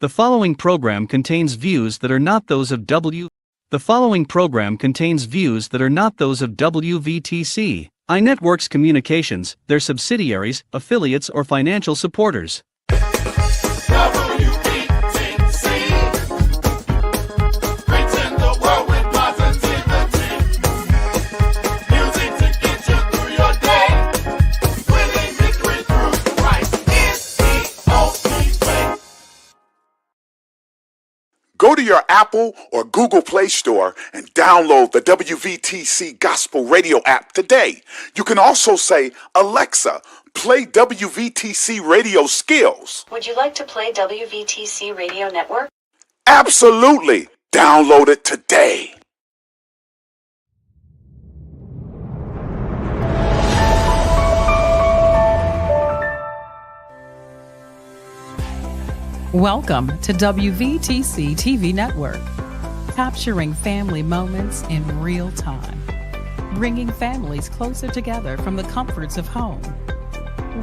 The following program contains views that are not those of W. The following program contains views that are not those of WVTC, iNetworks Communications, their subsidiaries, affiliates, or financial supporters. Go to your Apple or Google Play Store and download the WVTC Gospel Radio app today. You can also say, Alexa, play WVTC Radio Skills. Would you like to play WVTC Radio Network? Absolutely. Download it today. Welcome to WVTC TV Network, capturing family moments in real time, bringing families closer together from the comforts of home.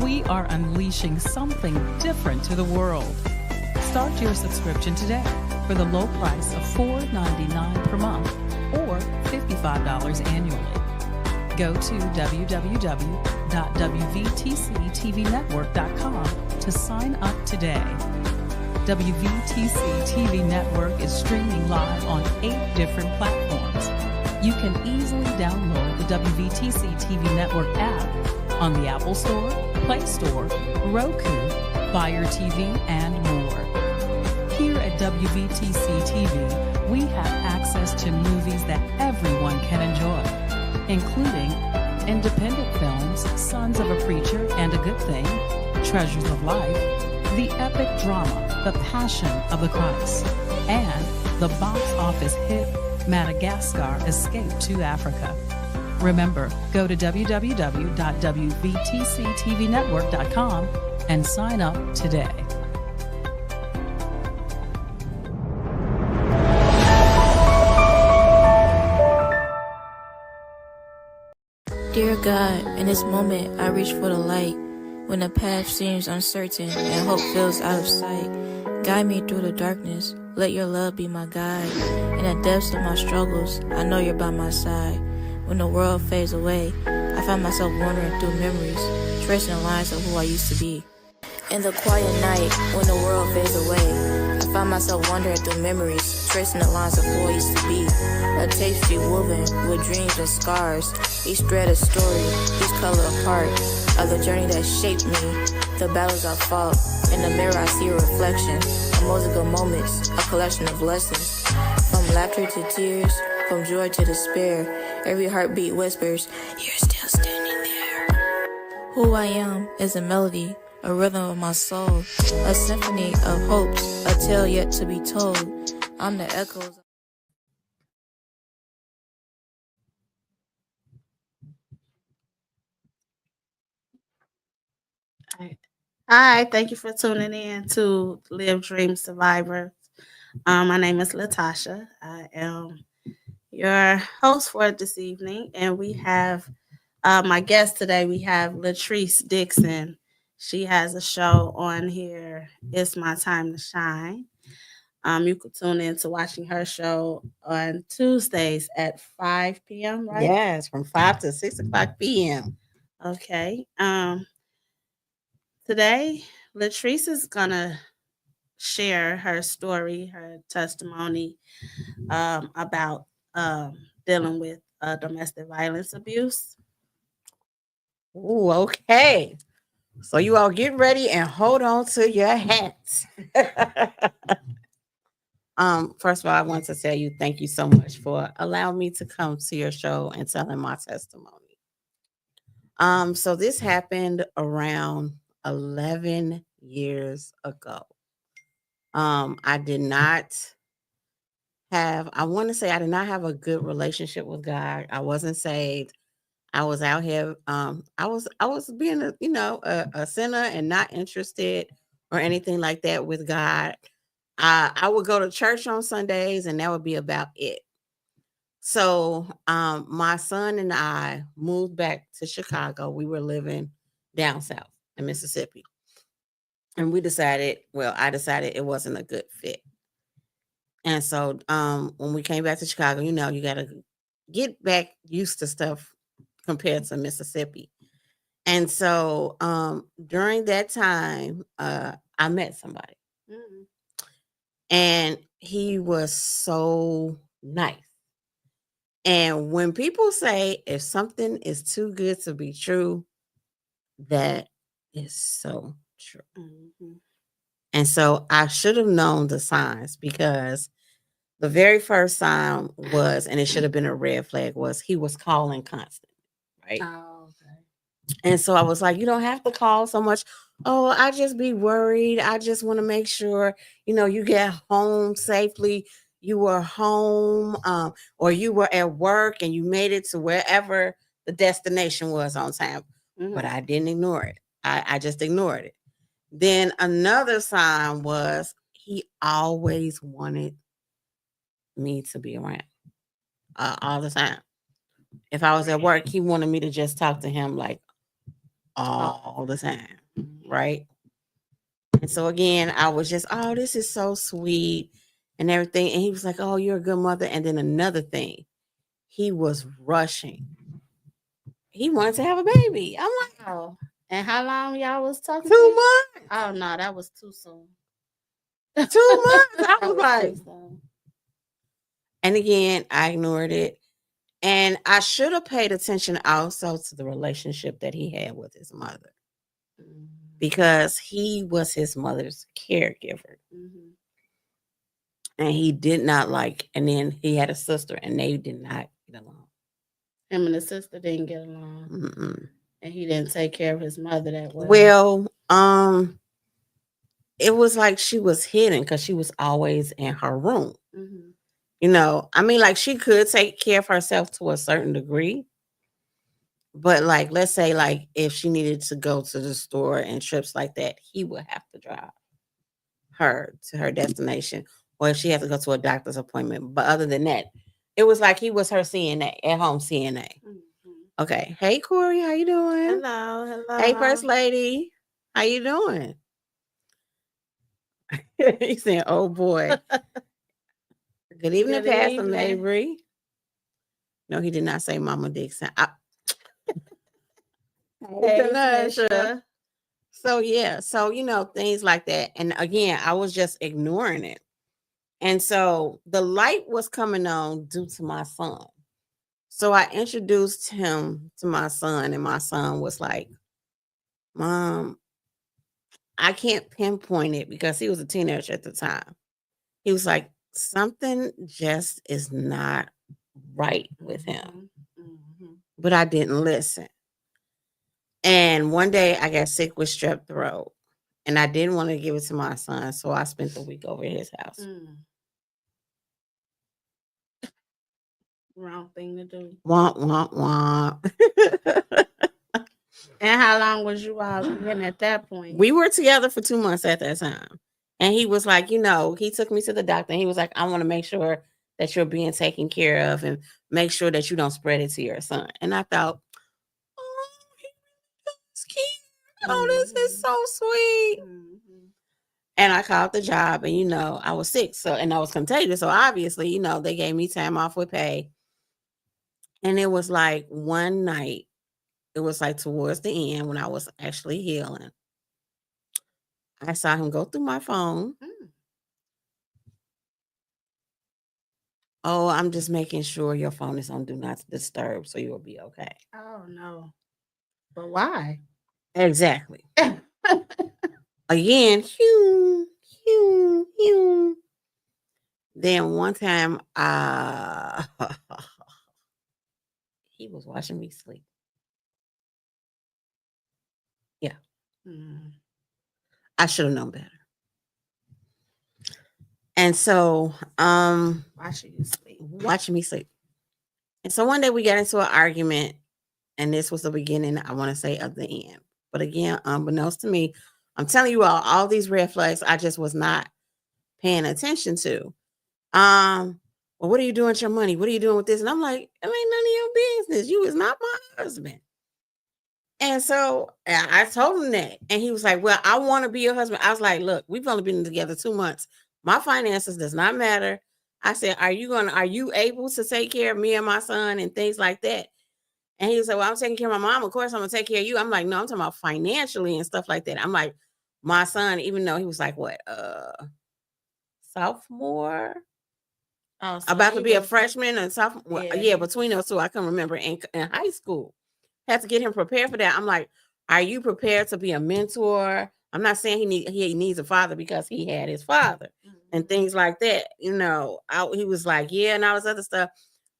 We are unleashing something different to the world. Start your subscription today for the low price of $4.99 per month or $55 annually. Go to www.wvtctvnetwork.com to sign up today. WVTC TV Network is streaming live on 8 different platforms. You can easily download the WVTC TV Network app on the Apple Store, Play Store, Roku, Fire TV, and more. Here at WVTC TV, we have access to movies that everyone can enjoy, including independent films, Sons of a Preacher and a Good Thing, Treasures of Life, the epic drama, The Passion of the Christ, and the box office hit Madagascar Escape to Africa. Remember, go to www.wvtctvnetwork.com and sign up today. Dear God, in this moment I reach for the light. When the path seems uncertain and hope feels out of sight, guide me through the darkness, let your love be my guide. In the depths of my struggles, I know you're by my side. When the world fades away, I find myself wandering through memories, tracing the lines of who I used to be. In the quiet night, when the world fades away, I find myself wandering through memories, tracing the lines of who I used to be. A tapestry woven with dreams and scars, each thread a story, each color a part of the journey that shaped me, the battles I fought. In the mirror I see a reflection, a mosaic of moments, a collection of lessons. From laughter to tears, from joy to despair, every heartbeat whispers, you're still standing there. Who I am is a melody, a rhythm of my soul, a symphony of hopes, a tale yet to be told. I'm the echoes. Hi, thank you for tuning in to Live Dream Survivors. My name is Latasha. I am your host for this evening, and we have my guest today. We have Latrice Dixon. She has a show on here. It's My Time to Shine. You could tune in to watching her show on Tuesdays at 5 p.m. Right? Yes, from 5 to 6 o'clock p.m. Okay. Today, Latrice is gonna share her story, her testimony about dealing with domestic violence abuse. Ooh, okay. So you all get ready and hold on to your hats. First of all, I want to tell you thank you so much for allowing me to come to your show and telling my testimony. So this happened around 11 years ago. I did not have a good relationship with God. I wasn't saved. I was out here. I was being a sinner and not interested or anything like that with God. I would go to church on Sundays and that would be about it. So my son and I moved back to Chicago. We were living down south in Mississippi. And I decided it wasn't a good fit. And so when we came back to Chicago, you got to get back used to stuff compared to Mississippi. And so during that time, I met somebody. Mhm. And he was so nice. And when people say if something is too good to be true, that is so true. Mhm. And so I should have known the signs, because the very first sign was, and it should have been a red flag, was he was calling constant, right? Oh, okay. And so I was like, you don't have to call so much. Oh, I just be worried. I just want to make sure, you get home safely. You were home, or you were at work and you made it to wherever the destination was on time. But I didn't ignore it. I just ignored it. Then another sign was he always wanted me to be around all the time. If I was at work, he wanted me to just talk to him like all the time, right? And so again, I was just, oh, this is so sweet and everything. And he was like, oh, you're a good mother. And then another thing, he was rushing. He wanted to have a baby. I'm like, Oh, and how long y'all was talking? 2 months. Oh no, that was too soon. 2 months. I That was was like, too soon. and again, I ignored it. And I should have paid attention also to the relationship that he had with his mother, because he was his mother's caregiver. Mhm. And he did not like, and then he had a sister and they did not get along. Him and his sister didn't get along, Mm-mm. and he didn't take care of his mother that well. Well, it was like she was hidden because she was always in her room. Mhm. I mean, like, she could take care of herself to a certain degree. But like, let's say, like, if she needed to go to the store and trips like that, he would have to drive her to her destination, or if she had to go to a doctor's appointment. But other than that, it was like he was her CNA, at home CNA. Mhm. Okay. Hey, Corey, how you doing? Hello, hello. Hey, First Lady, how you doing? He's saying, oh boy. Good evening, Good Pastor evening. Mabry. No, he did not say Mama Dixon. Hey, Tanisha. Tanisha. So yeah, so things like that. And again, I was just ignoring it. And so the light was coming on due to my son. So I introduced him to my son, and my son was like, Mom, I can't pinpoint it, because he was a teenager at the time. He was like, something just is not right with him. Mhm. But I didn't listen. And one day I got sick with strep throat, and I didn't want to give it to my son. So I spent the week over at his house. Wrong thing to do. Womp, womp, womp. And how long was you all together at that point? We were together for 2 months at that time. And he was like, he took me to the doctor, and he was like, I want to make sure that you're being taken care of and make sure that you don't spread it to your son. And I thought, oh, he's cute. Oh, this is so sweet. Mhm. And I called the job, and I was sick. So, and I was contagious. So obviously, they gave me time off with pay. And it was like one night, it was like towards the end when I was actually healing, I saw him go through my phone. Oh, I'm just making sure your phone is on Do Not Disturb, so you'll be okay. Oh no. But why? Exactly. Again, hew, hew, hew. Then one time, he was watching me sleep. Yeah. I should have known better. And so, Watching you sleep. watching me sleep. And so one day we got into an argument, and this was the beginning, I want to say, of the end. But again, unbeknownst to me, I'm telling you all these red flags I just was not paying attention to. Well, what are you doing with your money? What are you doing with this? And I'm like, it ain't none of your business. You is not my husband. And so I told him that. And he was like, well, I want to be your husband. I was like, look, we've only been together 2 months. My finances does not matter. I said, are you able to take care of me and my son and things like that? And he was like, well, I'm taking care of my mom. Of course, I'm gonna take care of you. I'm like, no, I'm talking about financially and stuff like that. I'm like, my son, even though he was like, what, sophomore? Oh, so About to he be a was- freshman and sophomore. Yeah, Yeah, he- between those two, I can remember in high school. Had to get him prepared for that. I'm like, are you prepared to be a mentor? I'm not saying he needs a father because he had his father and things like that. You know, he was like, yeah, and all this other stuff.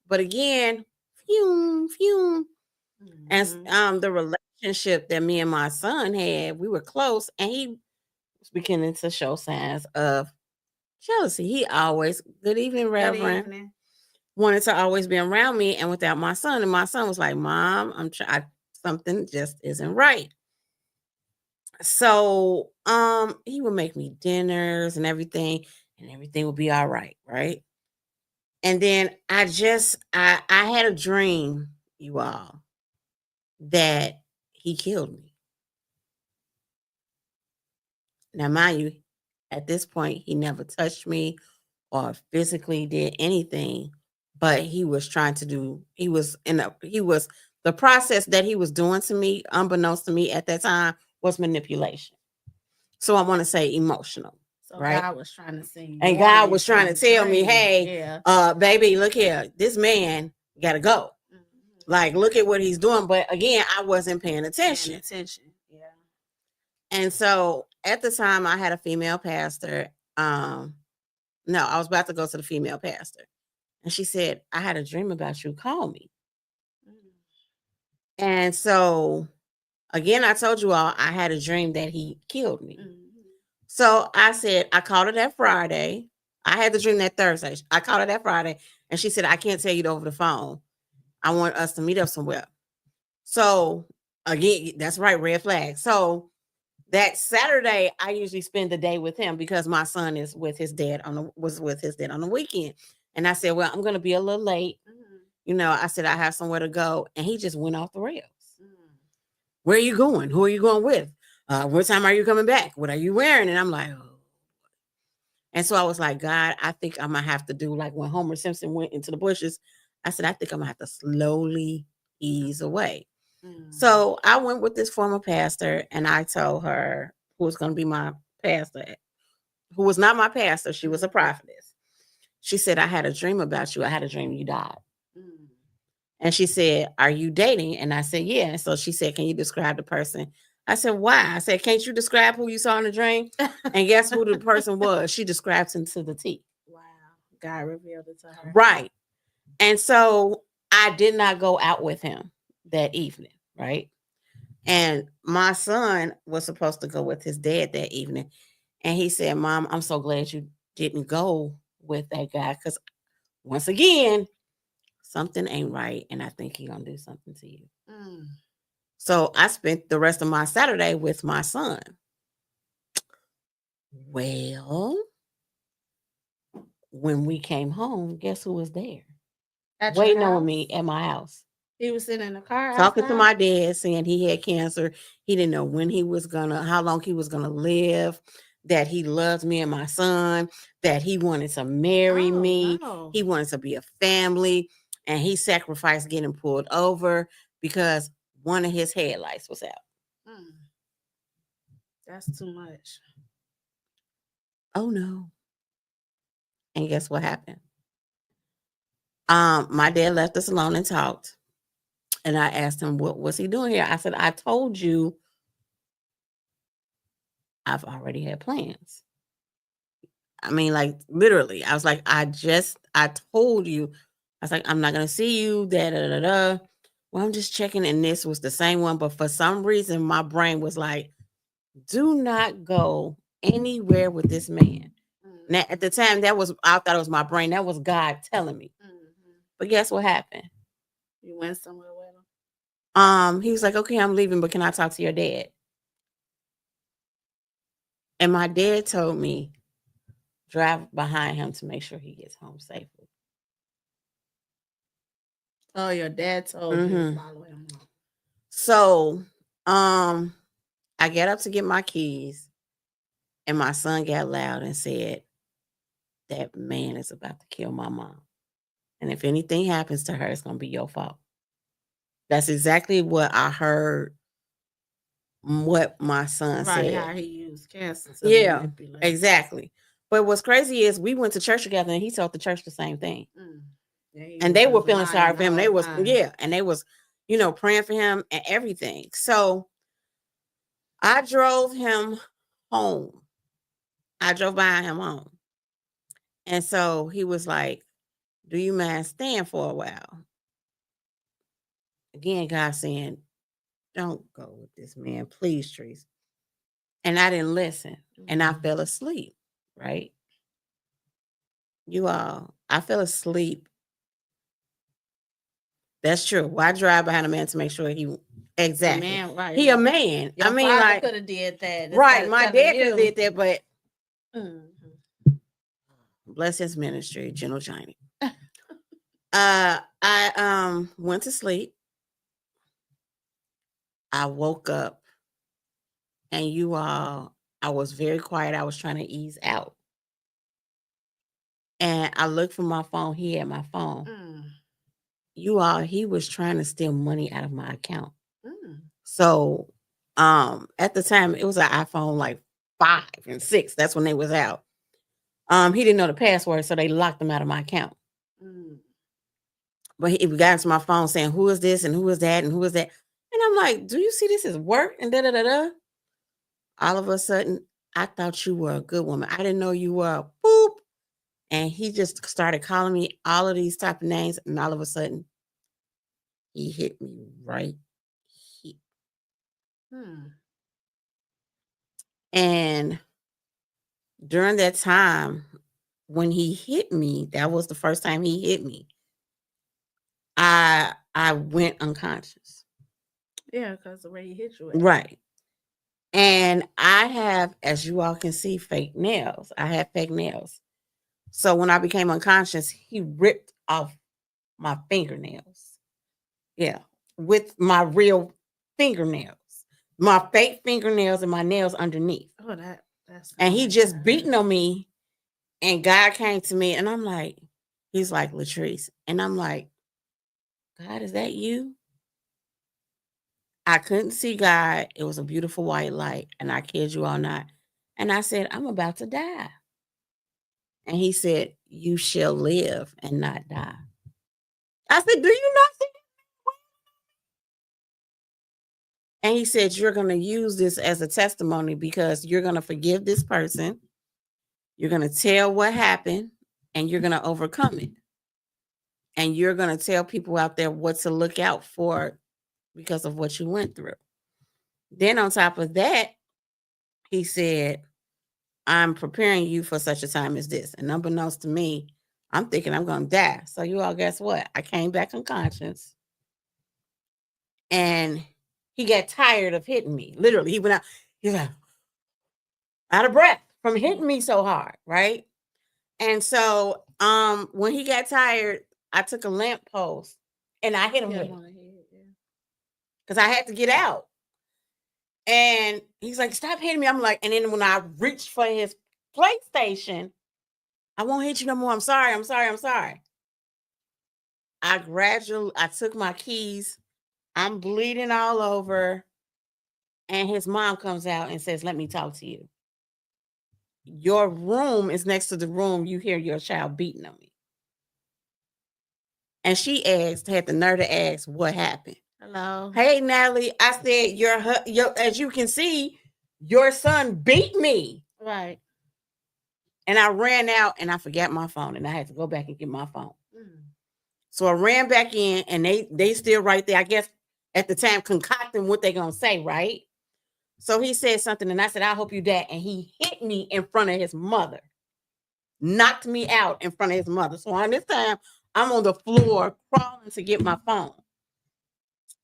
But again, fume. And the relationship that me and my son had, we were close, and he was beginning to show signs of jealousy. He always, good evening, Good Reverend, evening. wanted to always be around me and without my son. And my son was like, Mom, something just isn't right. So he would make me dinners and everything would be all right, right? And then I had a dream, you all, that he killed me. Now, mind you, at this point, he never touched me or physically did anything, but he was the process that he was doing to me, unbeknownst to me at that time, was manipulation. So I want to say emotional. So Right. God was trying to see. And God was trying to tell me, hey, yeah. baby, look here, this man got to go. Like, look at what he's doing. But again, I wasn't paying attention. Yeah. And so at the time, I had a female pastor. No, I was about to go to the female pastor. And she said, I had a dream about you. Call me. And so, again, I told you all I had a dream that he killed me. So I said, I called her that Friday. I had the dream that Thursday. I called her that Friday. And she said, I can't tell you over the phone. I want us to meet up somewhere. So, again, that's right, red flag. So, that Saturday, I usually spend the day with him because my son was with his dad on the weekend. And I said, well, I'm going to be a little late. You know, I said, I have somewhere to go. And he just went off the rails. Where are you going? Who are you going with? What time are you coming back? What are you wearing? And I'm like, oh. And so I was like, God, I think I'm going to have to do like when Homer Simpson went into the bushes. I said, I think I'm going to have to slowly ease away. So I went with this former pastor and I told her, who was going to be my pastor, who was not my pastor, she was a prophetess. She said, I had a dream about you. I had a dream you died. And she said, are you dating? And I said, yeah. And so she said, can you describe the person? I said, why? I said, can't you describe who you saw in the dream? And guess who the person was? She described him to the T. Wow. God revealed it to her. Right. And so I did not go out with him that evening, right? And my son was supposed to go with his dad that evening. And he said, Mom, I'm so glad you didn't go with that guy. Because once again, something ain't right. And I think he's going to do something to you. So I spent the rest of my Saturday with my son. Well, when we came home, guess who was there? Waiting on me at my house. He was sitting in the car Talking outside? to my dad, saying he had cancer. He didn't know how long he was gonna live, that he loved me and my son, that he wanted to marry me. No. He wanted to be a family, and he sacrificed getting pulled over because one of his headlights was out. That's too much. Oh no. And guess what happened? My dad left us alone and talked. And I asked him, what was he doing here? I said, I told you I've already had plans. I mean, like, literally. I was like, I told you. I was like, I'm not going to see you. Well, I'm just checking. And this was the same one. But for some reason, my brain was like, do not go anywhere with this man. Now, at the time, I thought it was my brain. That was God telling me. But guess what happened? You went somewhere with him? He was like, okay, I'm leaving, but can I talk to your dad? And my dad told me, drive behind him to make sure he gets home safely. Oh, your dad told you to follow him home. So I got up to get my keys, and my son got loud and said, "That man is about to kill my mom. And if anything happens to her, it's gonna be your fault." That's exactly what I heard what my son Right, how said. he used cancer to Yeah, manipulate. exactly. But what's crazy is we went to church together and he told the church the same thing. Yeah, he And was they were just feeling sorry lying for him. the They whole was, time. yeah, and they was, praying for him and everything. So I drove him home. I drove by him home. And so he was like, "Do you mind staying for a while?" Again, God saying, "Don't go with this man, please, Trees." And I didn't listen. And I fell asleep, right? You all, I fell asleep. That's true. Why drive behind a man to make sure he exactly? Man, right. He a man. Your I mean, father like, could have did that. instead right? of My telling dad could have you. did that, but Mhm. bless his ministry, General Johnny. I went to sleep. I woke up, and you all, I was very quiet. I was trying to ease out, and I looked for my phone. He had my phone. You all, he was trying to steal money out of my account. So, at the time, it was an iPhone like 5 and 6. That's when they was out. He didn't know the password, so they locked him out of my account. But he got into my phone saying, "Who is this and who is that and who is that?" And I'm like, "Do you see this is work?" And da da da da. All of a sudden, I thought you were a good woman. I didn't know you were a boop. And he just started calling me all of these type of names, and all of a sudden, he hit me right here. And during that time, when he hit me, that was the first time he hit me. I went unconscious. Yeah, because the way he hit you. Right. And I have, as you all can see, fake nails. I have fake nails. So when I became unconscious, he ripped off my fingernails. Yeah, with my real fingernails, my fake fingernails and my nails underneath. Oh, that's. And he just beating on me. And God came to me, and I'm like, he's like, "Latrice," and I'm like, "God, is that you?" I couldn't see God. It was a beautiful white light, and I kid you all not. And I said, "I'm about to die." And he said, "You shall live and not die." I said, "Do you not see that?" And he said, "You're going to use this as a testimony because you're going to forgive this person. You're going to tell what happened, and you're going to overcome it. And you're going to tell people out there what to look out for because of what you went through." Then on top of that, he said, "I'm preparing you for such a time as this." And unbeknownst to me, I'm thinking I'm going to die. So you all, guess what? I came back unconscious. And he got tired of hitting me. Literally, he went out. He's like, out of breath from hitting me so hard, right? And so when he got tired, I took a lamp post and I hit him with it because I had to get out. And he's like, "Stop hitting me." I'm like, and then when I reached for his PlayStation, "I won't hit you no more. I'm sorry. I'm sorry. I'm sorry." I took my keys. I'm bleeding all over. And his mom comes out and says, "Let me talk to you. Your room is next to the room you hear your child beating on me." And she had the nerve to ask, "What happened?" Hello. "Hey, Natalie," I said, your as you can see, your son beat me." Right. And I ran out and I forgot my phone and I had to go back and get my phone. So I ran back in and they still right there, I guess at the time concocting what they gonna say, right? So he said something and I said, "I hope you die." And he hit me in front of his mother, knocked me out in front of his mother. So on this time, I'm on the floor crawling to get my phone.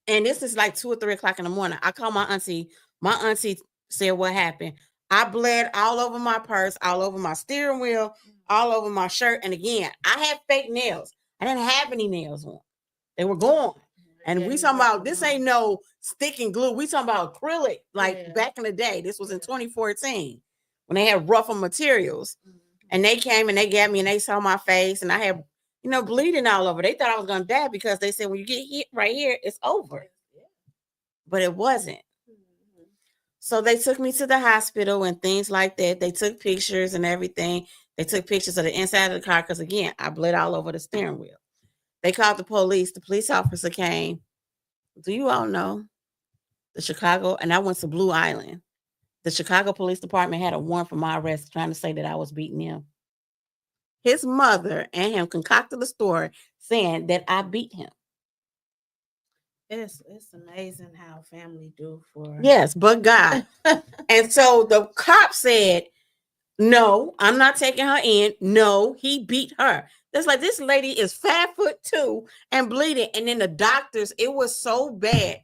And this is like 2 or 3 o'clock in the morning. I called my auntie. My auntie said what happened. I bled all over my purse, all over my steering wheel, all over my shirt. And again, I had fake nails. I didn't have any nails on. They were gone. And Yeah, we you talking about this definitely ain't no stick and glue. We talking about acrylic, like Yeah. back in the day. This was in Yeah. 2014 when they had rougher materials. Mhm. And they came and they got me and they saw my face and I had, bleeding all over. They thought I was gonna die because they said when you get hit right here, it's over. Yeah. But it wasn't. Mhm. So they took me to the hospital and things like that. They took pictures and everything. They took pictures of the inside of the car because again, I bled all over the steering wheel. They called the police. The police officer came. Do you all know the Chicago? And I went to Blue Island. The Chicago Police Department had a warrant for my arrest trying to say that I was beating him. His mother and him concocted a story saying that I beat him. It's amazing how family do for Yes, but God. And so the cop said, no, I'm not taking her in. No, he beat her. That's like this lady is 5'2" and bleeding. And then the doctors, it was so bad.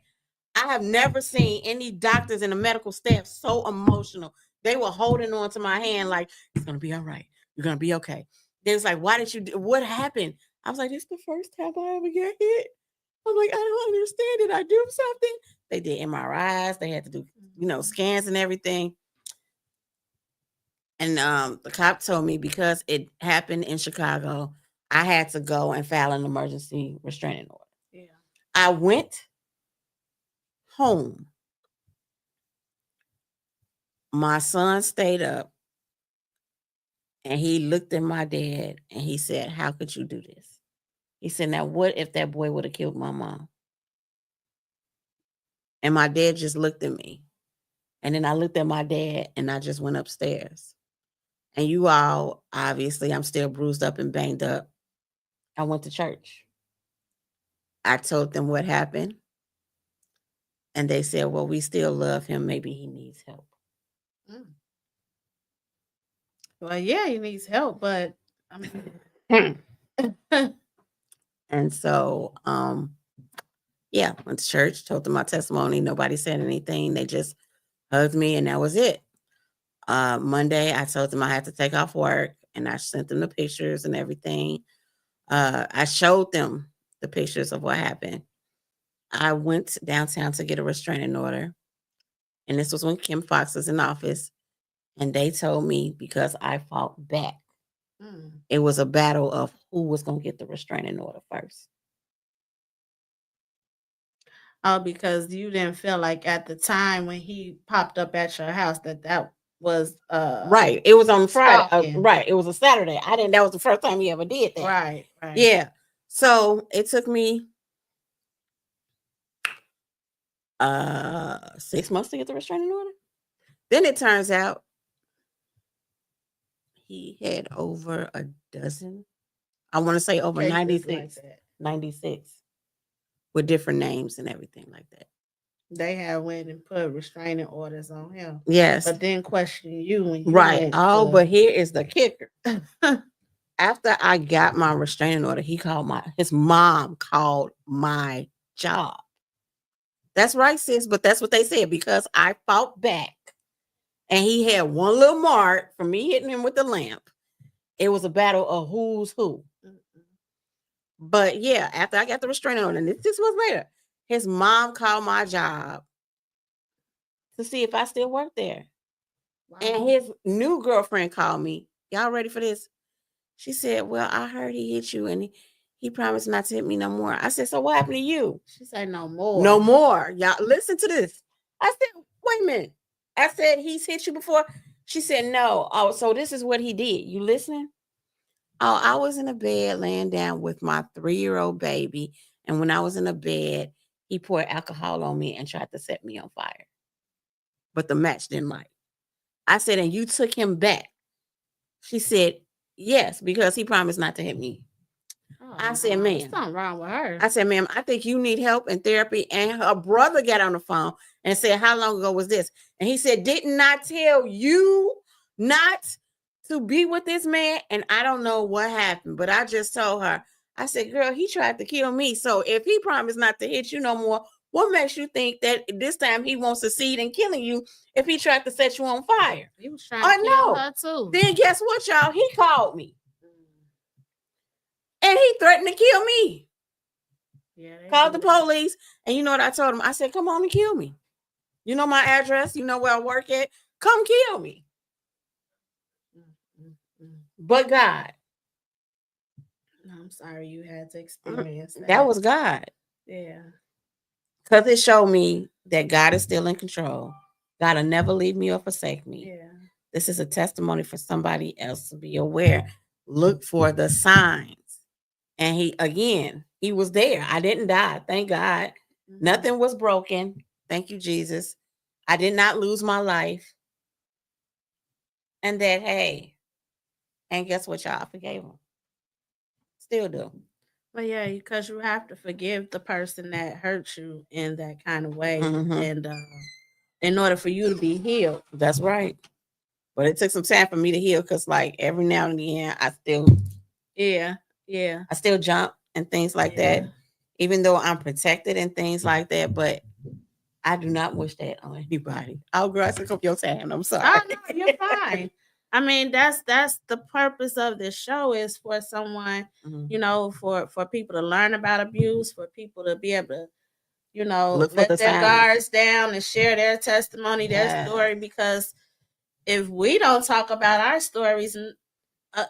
I have never seen any doctors and the medical staff so emotional. They were holding on to my hand like, it's going to be all right. You're going to be okay. They was like, why did you do what happened? I was like, this is the first time I ever get hit. I'm like, I don't understand. Did I do something? They did MRIs. They had to do, scans and everything. And the cop told me because it happened in Chicago, I had to go and file an emergency restraining order. Yeah. I went home. My son stayed up and he looked at my dad and he said, how could you do this? He said, now what if that boy would have killed my mom? And my dad just looked at me. And then I looked at my dad and I just went upstairs. And you all, obviously, I'm still bruised up and banged up. I went to church. I told them what happened. And they said, well, we still love him. Maybe he needs help. Well, yeah, he needs help, but I mean And so, went to church, told them my testimony. Nobody said anything. They just hugged me and that was it. Monday, I told them I had to take off work and I sent them the pictures and everything. I showed them the pictures of what happened. I went downtown to get a restraining order. And this was when Kim Fox was in office. And they told me because I fought back, it was a battle of who was going to get the restraining order first. Oh, because you didn't feel like at the time when he popped up at your house that was right. It was on Friday. stalking. Right. It was a Saturday. That was the first time he ever did that. Right. Yeah. So it took me 6 months to get the restraining order. Then it turns out he had over a dozen. I want to say over Cases 96. like that. 96 with different names and everything like that. They had went and put restraining orders on him. Yes. But then question you when you Right. went Oh, to- but here is the kicker. After I got my restraining order, his mom called my job. That's right, sis, but that's what they said because I fought back and he had one little mark from me hitting him with the lamp. It was a battle of who's who. But yeah, after I got the restraining order, and 6 months later, his mom called my job to see if I still work there. Wow. And his new girlfriend called me. Y'all ready for this? She said, well, I heard he hit you and he promised not to hit me no more. I said, so what happened to you? She said no more. No more. Y'all listen to this. I said, wait a minute. I said, he's hit you before? She said, no. Oh, so this is what he did. You listening? Oh, I was in a bed laying down with my 3-year-old baby. And when I was in the bed, he poured alcohol on me and tried to set me on fire. But the match didn't light. I said, and you took him back? She said, yes, because he promised not to hit me. Oh, I said, ma'am. there's something wrong with her. I said, ma'am, I think you need help and therapy. And her brother got on the phone and said, how long ago was this? And he said, didn't I tell you not to be with this man? And I don't know what happened, but I just told her, I said, girl, he tried to kill me. So if he promised not to hit you no more, what makes you think that this time he won't succeed in killing you if he tried to set you on fire? He was trying to kill her too. Then guess what, y'all? He called me. And he threatened to kill me. Yeah, they Called do the that. police. And you know what I told him? I said, come on and kill me. You know my address. You know where I work at. Come kill me. But God. I'm sorry you had to experience that. That was God. Yeah. Because it showed me that God is still in control. God will never leave me or forsake me. Yeah. This is a testimony for somebody else to be aware. Look for the signs. And he was there. I didn't die. Thank God. Mm-hmm. Nothing was broken. Thank you, Jesus. I did not lose my life. And that, hey, and guess what, y'all? I forgave him. Still do. But yeah, because you have to forgive the person that hurt you in that kind of way, Mhm. and in order for you to be healed. That's right. But it took some time for me to heal because, like, every now and then, I still jump and things like that, even though I'm protected and things like that. But I do not wish that on anybody. Oh, girl, I took up your time. I'm sorry. Oh, no, you're fine. I mean, that's the purpose of this show, is for someone, Mhm. you know, for people to learn about abuse, for people to be able to, you know, Look for let the their signs. guards down and share their testimony, their Yes. story. Because if we don't talk about our stories,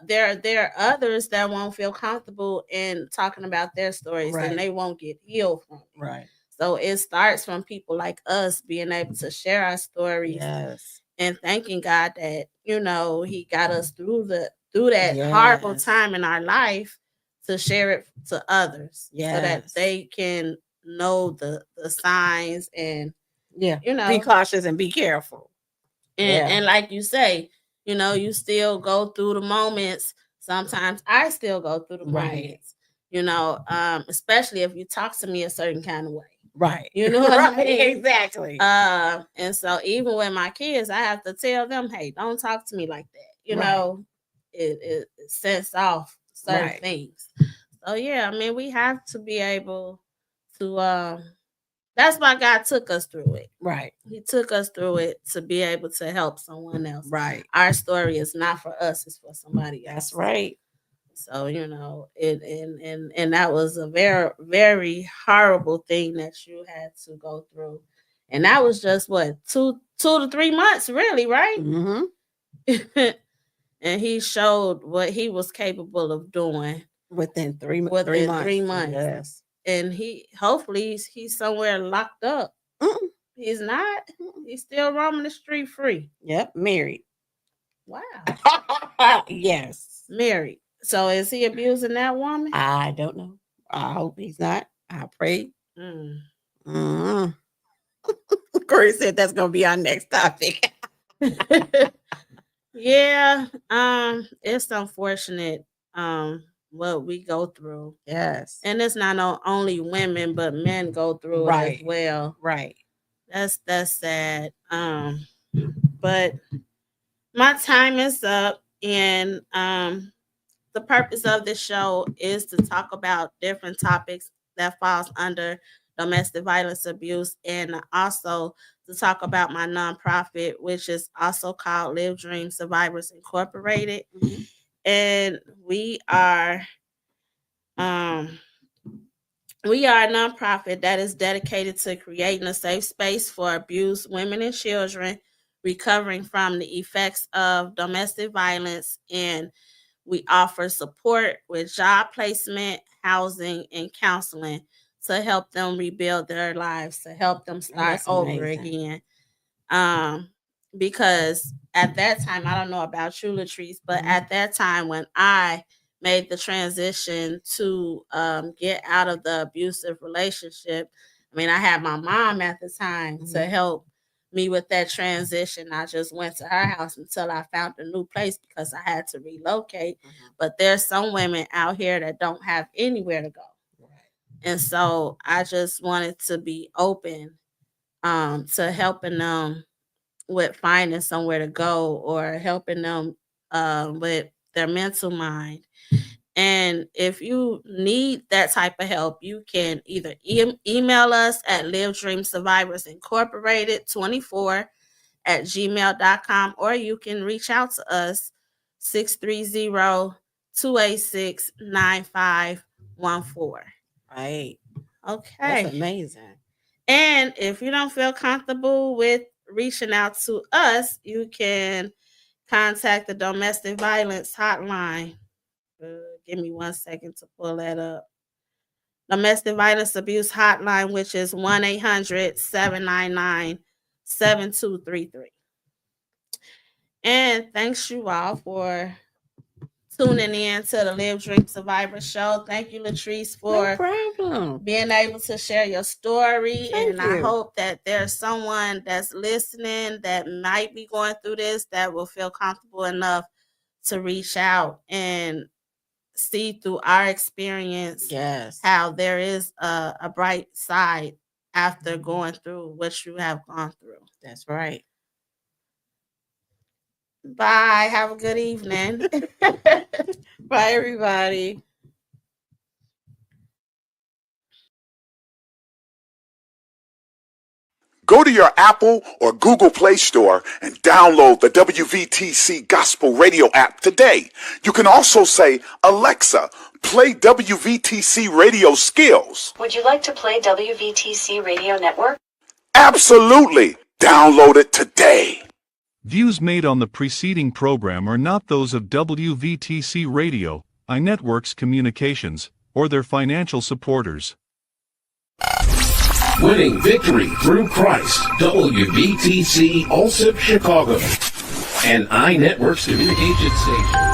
there are others that won't feel comfortable in talking about their stories, Right. and they won't get healed from it. Right. So it starts from people like us being able to share our stories. Yes. And thanking God that, you know, he got us through that horrible Yes. time in our life to share it to others, so that Yes. they can know the signs, and Yeah. you know, Be cautious and be careful. and like you say, you know, you still go through the moments. Sometimes I still go through the Right. moments, you know, especially if you talk to me a certain kind of way. Right. You know what I Right. mean? Exactly. And so even with my kids, I have to tell them, hey, don't talk to me like that. You Right. know, it sets off certain Right. things. So yeah, I mean, we have to be able to that's why God took us through it. Right. He took us through it to be able to help someone else. Right. Our story is not for us, it's for somebody else. That's right. So, you know, and that was a very, very horrible thing that you had to go through. And that was just what, 2 to 3 months, really, right? Mm-hmm. And he showed what he was capable of doing Within 3 months. within 3 months. Yes. And hopefully he's somewhere locked up. Mm-mm. He's not. He's still roaming the street free. Yep. Married. Wow. Yes. Married. So is he abusing that woman? I don't know. I hope he's not. I pray. Mm. Corey said that's gonna be our next topic. Yeah, it's unfortunate what we go through. Yes. And it's not only women, but men go through it as well. Right. That's sad. But my time is up, and the purpose of this show is to talk about different topics that falls under domestic violence abuse, and also to talk about my nonprofit, which is also called Live Dream Survivors Incorporated. Mhm. And we are a nonprofit that is dedicated to creating a safe space for abused women and children recovering from the effects of domestic violence, and we offer support with job placement, housing, and counseling to help them rebuild their lives, to help them start That's over amazing. again. Because at that time, I don't know about you, Latrice, but Mhm. at that time when I made the transition to get out of the abusive relationship, I mean, I had my mom at the time to Mhm. help me with that transition. I just went to her house until I found a new place because I had to relocate. Mhm. But there's some women out here that don't have anywhere to go. Right. And so I just wanted to be open to helping them with finding somewhere to go, or helping them with their mental mind. And if you need that type of help, you can either email us at Live Dream Survivors Incorporated 24 at gmail.com, or you can reach out to us 630-286-9514. Right. Okay. That's amazing. And if you don't feel comfortable with reaching out to us, you can contact the domestic violence hotline. Give me 1 second to pull that up. Domestic violence abuse hotline, which is 1-800-799-7233. And thanks you all for tuning in to the Live Dream Survivor Show. Thank you, Latrice, for No problem. being able to share your story. Thank And I you. hope that there's someone that's listening that might be going through this that will feel comfortable enough to reach out and see through our experience Yes. how there is a bright side after going through what you have gone through. That's right. Bye. Have a good evening. Bye, everybody. Go to your Apple or Google Play Store and download the WVTC Gospel Radio app today. You can also say, Alexa, play WVTC Radio Skills. Would you like to play WVTC Radio Network? Absolutely. Download it today. Views made on the preceding program are not those of WVTC Radio, iNetworks Communications, or their financial supporters. Winning victory through Christ, WVTC Allsip Chicago, and iNetworks Communication Station.